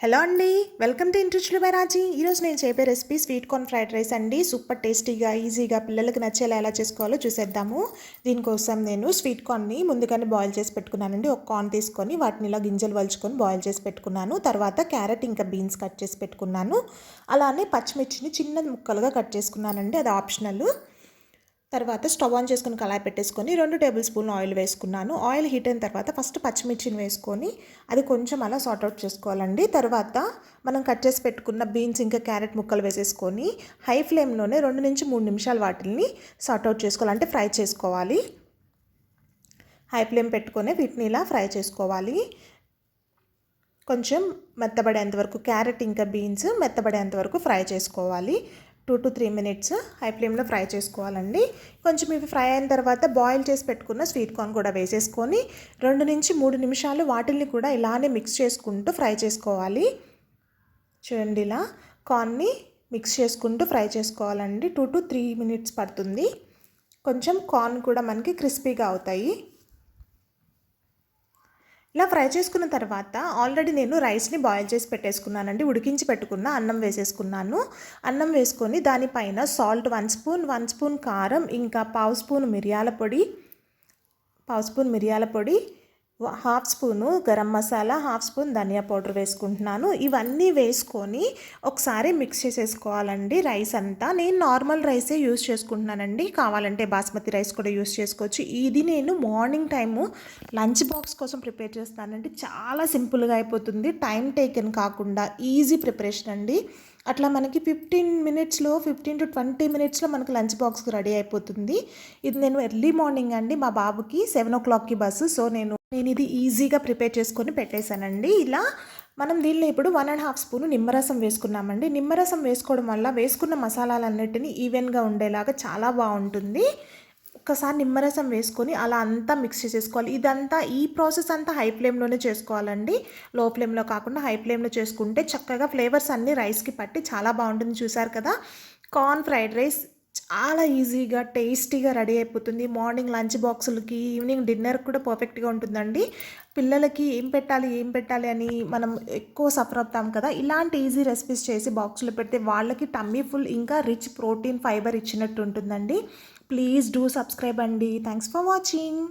Hello అండి, welcome to ఇంట్రెస్ట్లు by రాజీ. ఈరోజు నేను చెప్పే recipe sweet corn fried rice అండి. సూపర్ టేస్టీగా, ఈజీగా పిల్లలకి నచ్చేలా ఎలా చేసుకోవాలో చూసేద్దాము. దీనికోసం నేను స్వీట్ కార్న్ని ముందుగానే బాయిల్ చేసి పెట్టుకున్నానండి. ఒక కార్న్ తీసుకొని వాటిని ఇలా గింజలు వలుచుకొని బాయిల్ చేసి పెట్టుకున్నాను. తర్వాత క్యారెట్ ఇంకా బీన్స్ కట్ చేసి పెట్టుకున్నాను. అలానే పచ్చిమిర్చిని చిన్న ముక్కలుగా కట్ చేసుకున్నానండి, అది ఆప్షనల్. తర్వాత స్టవ్ ఆన్ చేసుకుని కళాయి పెట్టేసుకొని 2 టేబుల్ స్పూన్ ఆయిల్ వేసుకున్నాను. ఆయిల్ హీట్ అయిన తర్వాత ఫస్ట్ పచ్చిమిర్చిని వేసుకొని అది కొంచెం అలా సార్ట్అవుట్ చేసుకోవాలండి. తర్వాత మనం కట్ చేసి పెట్టుకున్న బీన్స్ ఇంకా క్యారెట్ ముక్కలు వేసేసుకొని హై ఫ్లేమ్లోనే 2 నుంచి 3 నిమిషాలు వాటిని సార్ట్అవుట్ చేసుకోవాలి, అంటే ఫ్రై చేసుకోవాలి. హై ఫ్లేమ్ పెట్టుకొని వీటిని ఇలా ఫ్రై చేసుకోవాలి. కొంచెం మెత్తబడేంత వరకు, క్యారెట్ ఇంకా బీన్స్ మెత్తబడేంత వరకు ఫ్రై చేసుకోవాలి. 2 to 3 మినిట్స్ హై ఫ్లేమ్లో ఫ్రై చేసుకోవాలండి. కొంచెం ఇవి ఫ్రై అయిన తర్వాత బాయిల్ చేసి పెట్టుకున్న స్వీట్ కార్న్ కూడా వేసేసుకొని 2 నుంచి 3 నిమిషాలు వాటిల్ని కూడా ఇలానే మిక్స్ చేసుకుంటూ ఫ్రై చేసుకోవాలి. చూడండి, ఇలా కార్న్ని మిక్స్ చేసుకుంటూ ఫ్రై చేసుకోవాలండి. 2 to 3 మినిట్స్ పడుతుంది. కొంచెం కార్న్ కూడా మనకి క్రిస్పీగా అవుతాయి. ఇలా ఫ్రై చేసుకున్న తర్వాత ఆల్రెడీ నేను రైస్ని బాయిల్ చేసి పెట్టేసుకున్నానండి. ఉడికించి పెట్టుకున్న అన్నం వేసేసుకున్నాను. అన్నం వేసుకొని దానిపైన సాల్ట్ 1 స్పూన్ కారం, ఇంకా పావు స్పూన్ మిరియాల పొడి, half spoon garam masala, half spoon ధనియా పౌడర్ వేసుకుంటున్నాను. ఇవన్నీ వేసుకొని ఒకసారి మిక్స్ చేసేసుకోవాలండి రైస్ అంతా. నేను నార్మల్ రైసే యూస్ చేసుకుంటున్నానండి, కావాలంటే బాస్మతి రైస్ కూడా యూస్ చేసుకోవచ్చు. ఇది నేను మార్నింగ్ టైము లంచ్ బాక్స్ కోసం ప్రిపేర్ చేస్తానండి. చాలా సింపుల్గా అయిపోతుంది, టైం టేకెన్ కాకుండా ఈజీ ప్రిపరేషన్ అండి. అట్లా మనకి 15 to 20 మినిట్స్లో మనకు లంచ్ బాక్స్కి రెడీ అయిపోతుంది. ఇది నేను ఎర్లీ మార్నింగ్ అండి, మా బాబుకి 7 o'clockకి బస్సు. సో నేను ఇది ఈజీగా ప్రిపేర్ చేసుకొని పెట్టేశానండి. ఇలా మనం దీనిలో ఇప్పుడు 1.5 స్పూను నిమ్మరసం వేసుకున్నామండి. నిమ్మరసం వేసుకోవడం వల్ల వేసుకున్న మసాలాలన్నిటినీ ఈవెన్గా ఉండేలాగా చాలా బాగుంటుంది. ఒక్కసారి నిమ్మరసం వేసుకొని అలా అంతా మిక్స్ చేసేసుకోవాలి. ఇదంతా, ఈ ప్రాసెస్ అంతా హై ఫ్లేమ్లోనే చేసుకోవాలండి, లో ఫ్లేమ్లో కాకుండా హై ఫ్లేమ్లో చేసుకుంటే చక్కగా ఫ్లేవర్స్ అన్నీ రైస్కి పట్టి చాలా బాగుంటుంది. చూసారు కదా, కార్న్ ఫ్రైడ్ రైస్ చాలా ఈజీగా టేస్టీగా రెడీ అయిపోతుంది. మార్నింగ్ లంచ్ బాక్సులకి, ఈవినింగ్ డిన్నర్ కూడా పర్ఫెక్ట్గా ఉంటుందండి. పిల్లలకి ఏం పెట్టాలి అని మనం ఎక్కువ సఫర్ అవుతాం కదా, ఇలాంటి ఈజీ రెసిపీస్ చేసి బాక్స్లో పెడితే వాళ్ళకి టమ్మీ ఫుల్ ఇంకా రిచ్ ప్రోటీన్, ఫైబర్ ఇచ్చినట్టు ఉంటుందండి. ప్లీజ్ డూ సబ్స్క్రైబ్ అండి. Thanks for watching.